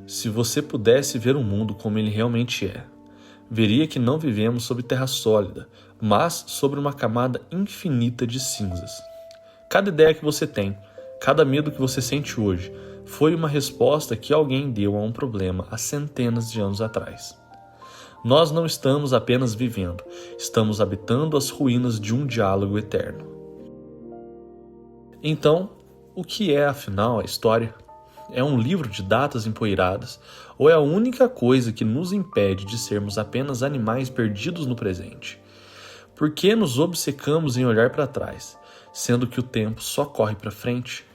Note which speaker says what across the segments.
Speaker 1: Se você pudesse ver o mundo como ele realmente é, veria que não vivemos sobre terra sólida, mas sobre uma camada infinita de cinzas. Cada ideia que você tem, cada medo que você sente hoje, foi uma resposta que alguém deu a um problema há centenas de anos atrás. Nós não estamos apenas vivendo, estamos habitando as ruínas de um diálogo eterno. Então, o que é, afinal, a história? É um livro de datas empoeiradas ou é a única coisa que nos impede de sermos apenas animais perdidos no presente? Por que nos obcecamos em olhar para trás, sendo que o tempo só corre para frente?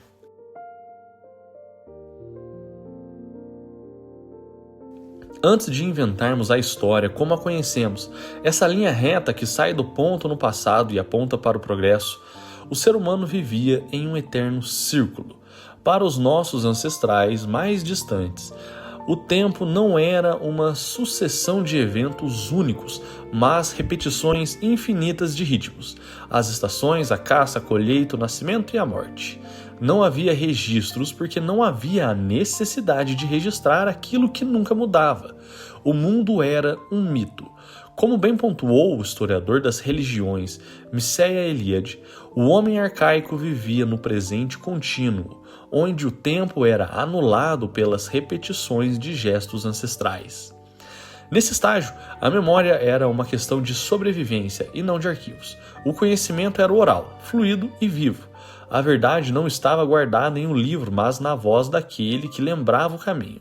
Speaker 1: Antes de inventarmos a história como a conhecemos, essa linha reta que sai do ponto no passado e aponta para o progresso, o ser humano vivia em um eterno círculo. Para os nossos ancestrais mais distantes, o tempo não era uma sucessão de eventos únicos, mas repetições infinitas de ritmos. As estações, a caça, a colheita, o nascimento e a morte. Não havia registros porque não havia a necessidade de registrar aquilo que nunca mudava. O mundo era um mito. Como bem pontuou o historiador das religiões, Mircea Eliade, o homem arcaico vivia no presente contínuo, onde o tempo era anulado pelas repetições de gestos ancestrais. Nesse estágio, a memória era uma questão de sobrevivência e não de arquivos. O conhecimento era oral, fluido e vivo. A verdade não estava guardada em um livro, mas na voz daquele que lembrava o caminho.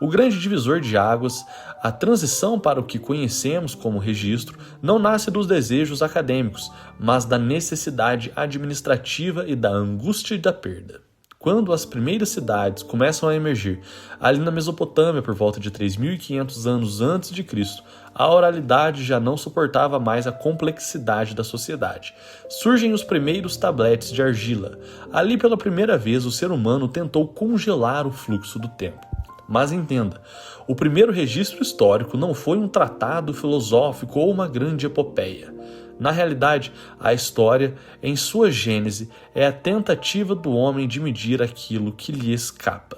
Speaker 1: O grande divisor de águas, a transição para o que conhecemos como registro, não nasce dos desejos acadêmicos, mas da necessidade administrativa e da angústia da perda. Quando as primeiras cidades começam a emergir, ali na Mesopotâmia por volta de 3.500 anos antes de Cristo, a oralidade já não suportava mais a complexidade da sociedade. Surgem os primeiros tabletes de argila. Ali pela primeira vez o ser humano tentou congelar o fluxo do tempo. Mas entenda, o primeiro registro histórico não foi um tratado filosófico ou uma grande epopeia. Na realidade, a história, em sua gênese, é a tentativa do homem de medir aquilo que lhe escapa.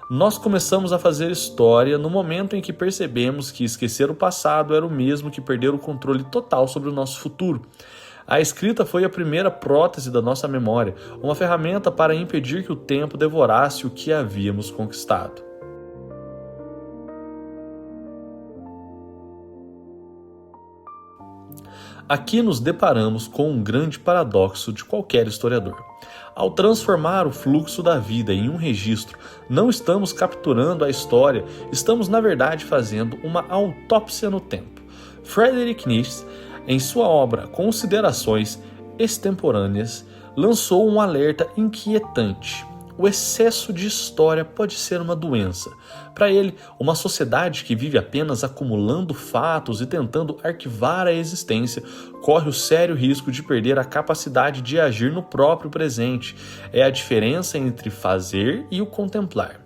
Speaker 1: Nós começamos a fazer história no momento em que percebemos que esquecer o passado era o mesmo que perder o controle total sobre o nosso futuro. A escrita foi a primeira prótese da nossa memória, uma ferramenta para impedir que o tempo devorasse o que havíamos conquistado. Aqui nos deparamos com um grande paradoxo de qualquer historiador. Ao transformar o fluxo da vida em um registro, não estamos capturando a história, estamos na verdade fazendo uma autópsia no tempo. Friedrich Nietzsche, em sua obra Considerações Extemporâneas, lançou um alerta inquietante. O excesso de história pode ser uma doença. Para ele, uma sociedade que vive apenas acumulando fatos e tentando arquivar a existência corre o sério risco de perder a capacidade de agir no próprio presente. É a diferença entre fazer e o contemplar.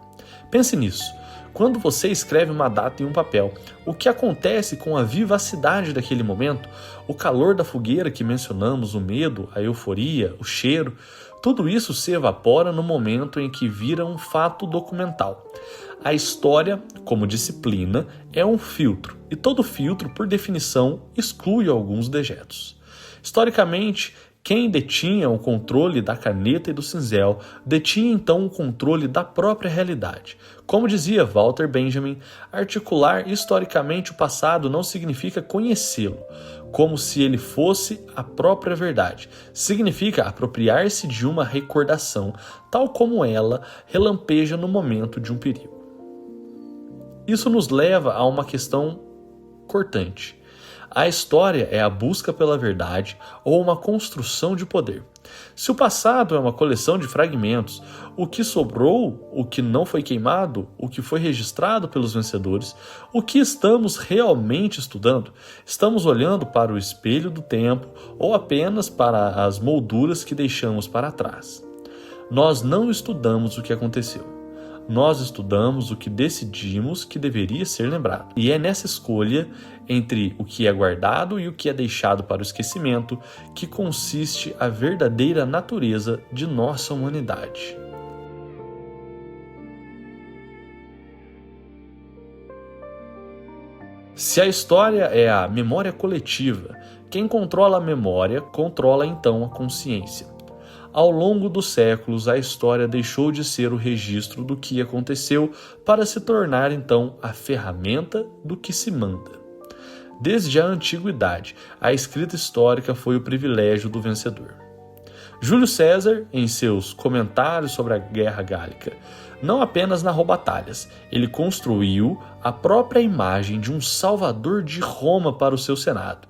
Speaker 1: Pense nisso. Quando você escreve uma data em um papel, o que acontece com a vivacidade daquele momento, o calor da fogueira que mencionamos, o medo, a euforia, o cheiro, tudo isso se evapora no momento em que vira um fato documental. A história, como disciplina, é um filtro, e todo filtro, por definição, exclui alguns dejetos. Historicamente, quem detinha o controle da caneta e do cinzel, detinha então o controle da própria realidade. Como dizia Walter Benjamin, articular historicamente o passado não significa conhecê-lo, como se ele fosse a própria verdade. Significa apropriar-se de uma recordação, tal como ela relampeja no momento de um perigo. Isso nos leva a uma questão cortante. A história é a busca pela verdade ou uma construção de poder. Se o passado é uma coleção de fragmentos, o que sobrou, o que não foi queimado, o que foi registrado pelos vencedores, o que estamos realmente estudando? Estamos olhando para o espelho do tempo ou apenas para as molduras que deixamos para trás? Nós não estudamos o que aconteceu. Nós estudamos o que decidimos que deveria ser lembrado. E é nessa escolha entre o que é guardado e o que é deixado para o esquecimento que consiste a verdadeira natureza de nossa humanidade. Se a história é a memória coletiva, quem controla a memória controla então a consciência. Ao longo dos séculos, a história deixou de ser o registro do que aconteceu para se tornar então a ferramenta do que se manda. Desde a antiguidade, a escrita histórica foi o privilégio do vencedor. Júlio César, em seus comentários sobre a Guerra Gálica, não apenas narrou batalhas, ele construiu a própria imagem de um salvador de Roma para o seu Senado.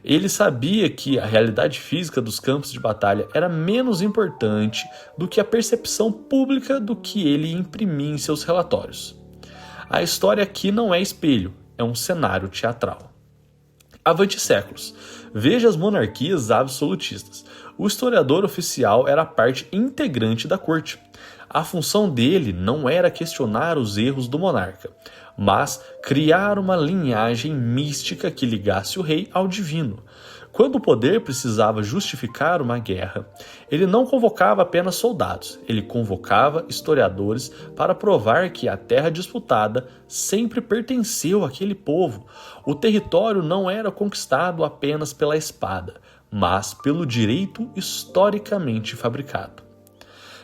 Speaker 1: Ele sabia que a realidade física dos campos de batalha era menos importante do que a percepção pública do que ele imprimia em seus relatórios. A história aqui não é espelho, é um cenário teatral. Avante séculos. Veja as monarquias absolutistas. O historiador oficial era parte integrante da corte. A função dele não era questionar os erros do monarca, mas criar uma linhagem mística que ligasse o rei ao divino. Quando o poder precisava justificar uma guerra, ele não convocava apenas soldados, ele convocava historiadores para provar que a terra disputada sempre pertenceu àquele povo. O território não era conquistado apenas pela espada, mas pelo direito historicamente fabricado.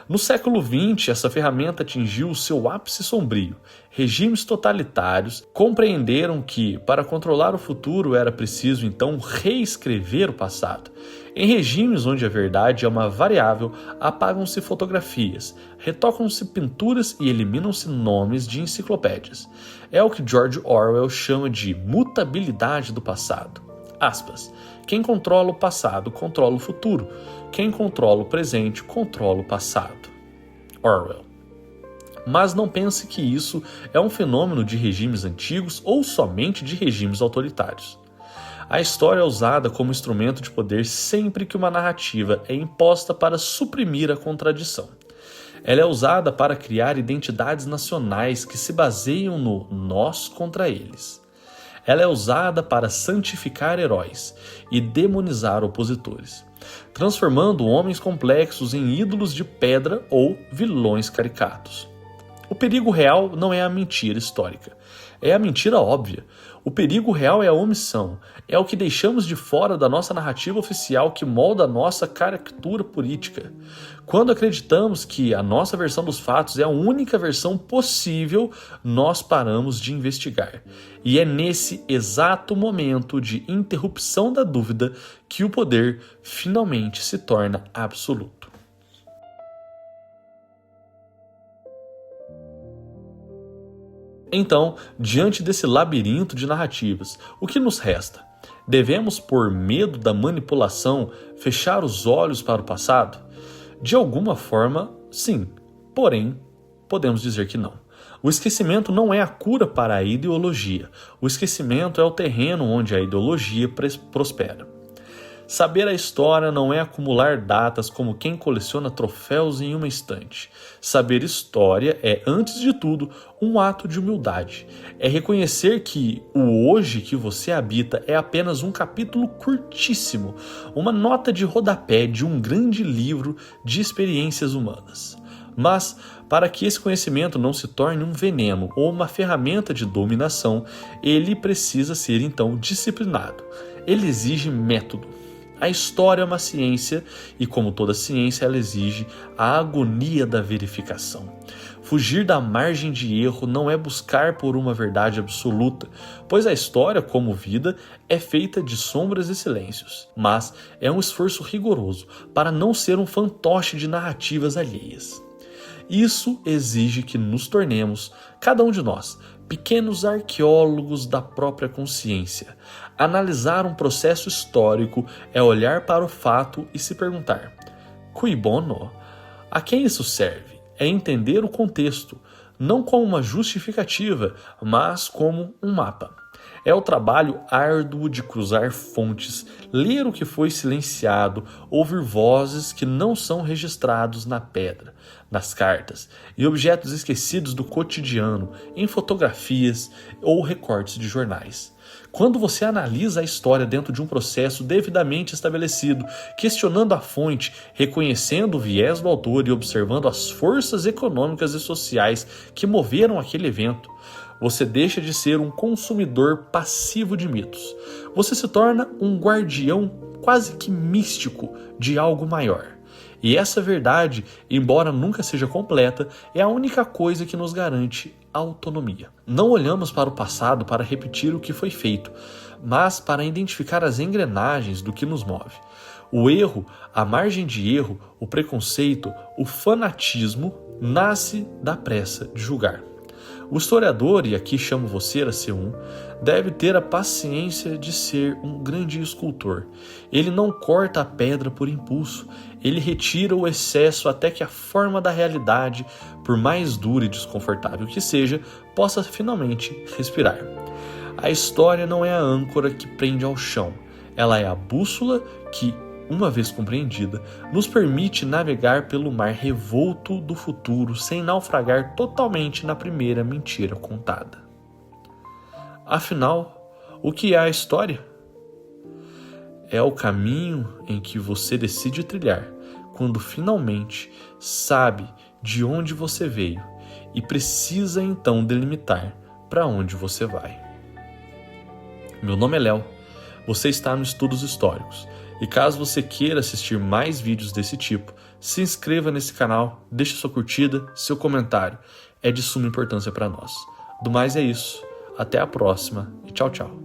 Speaker 1: No século XX, essa ferramenta atingiu o seu ápice sombrio. Regimes totalitários compreenderam que, para controlar o futuro, era preciso então reescrever o passado. Em regimes onde a verdade é uma variável, apagam-se fotografias, retocam-se pinturas e eliminam-se nomes de enciclopédias. É o que George Orwell chama de mutabilidade do passado. Aspas. Quem controla o passado controla o futuro. Quem controla o presente controla o passado. Orwell. Mas não pense que isso é um fenômeno de regimes antigos ou somente de regimes autoritários. A história é usada como instrumento de poder sempre que uma narrativa é imposta para suprimir a contradição. Ela é usada para criar identidades nacionais que se baseiam no nós contra eles. Ela é usada para santificar heróis e demonizar opositores, transformando homens complexos em ídolos de pedra ou vilões caricatos. O perigo real não é a mentira histórica, é a mentira óbvia. O perigo real é a omissão, é o que deixamos de fora da nossa narrativa oficial que molda a nossa caricatura política. Quando acreditamos que a nossa versão dos fatos é a única versão possível, nós paramos de investigar. E é nesse exato momento de interrupção da dúvida que o poder finalmente se torna absoluto. Então, diante desse labirinto de narrativas, o que nos resta? Devemos, por medo da manipulação, fechar os olhos para o passado? De alguma forma, sim. Porém, podemos dizer que não. O esquecimento não é a cura para a ideologia. O esquecimento é o terreno onde a ideologia prospera. Saber a história não é acumular datas como quem coleciona troféus em uma estante. Saber história é, antes de tudo, um ato de humildade. É reconhecer que o hoje que você habita é apenas um capítulo curtíssimo, uma nota de rodapé de um grande livro de experiências humanas. Mas, para que esse conhecimento não se torne um veneno ou uma ferramenta de dominação, ele precisa ser então disciplinado. Ele exige método. A história é uma ciência e, como toda ciência, ela exige a agonia da verificação. Fugir da margem de erro não é buscar por uma verdade absoluta, pois a história, como vida, é feita de sombras e silêncios, mas é um esforço rigoroso para não ser um fantoche de narrativas alheias. Isso exige que nos tornemos, cada um de nós, pequenos arqueólogos da própria consciência. Analisar um processo histórico é olhar para o fato e se perguntar: cui bono? A quem isso serve? É entender o contexto, não como uma justificativa, mas como um mapa. É o trabalho árduo de cruzar fontes, ler o que foi silenciado, ouvir vozes que não são registrados na pedra, nas cartas e objetos esquecidos do cotidiano, em fotografias ou recortes de jornais. Quando você analisa a história dentro de um processo devidamente estabelecido, questionando a fonte, reconhecendo o viés do autor e observando as forças econômicas e sociais que moveram aquele evento, Você deixa de ser um consumidor passivo de mitos. Você se torna um guardião quase que místico de algo maior. E essa verdade, embora nunca seja completa, é a única coisa que nos garante autonomia. Não olhamos para o passado para repetir o que foi feito, mas para identificar as engrenagens do que nos move. O erro, a margem de erro, o preconceito, o fanatismo nasce da pressa de julgar. O historiador, e aqui chamo você a ser um, deve ter a paciência de ser um grande escultor. Ele não corta a pedra por impulso, ele retira o excesso até que a forma da realidade, por mais dura e desconfortável que seja, possa finalmente respirar. A história não é a âncora que prende ao chão, ela é a bússola que, uma vez compreendida, nos permite navegar pelo mar revolto do futuro sem naufragar totalmente na primeira mentira contada. Afinal, o que é a história? É o caminho em que você decide trilhar quando finalmente sabe de onde você veio e precisa então delimitar para onde você vai. Meu nome é Léo, você está no Estudos Históricos. E caso você queira assistir mais vídeos desse tipo, se inscreva nesse canal, deixe sua curtida, seu comentário. É de suma importância para nós. Do mais é isso, até a próxima e tchau, tchau.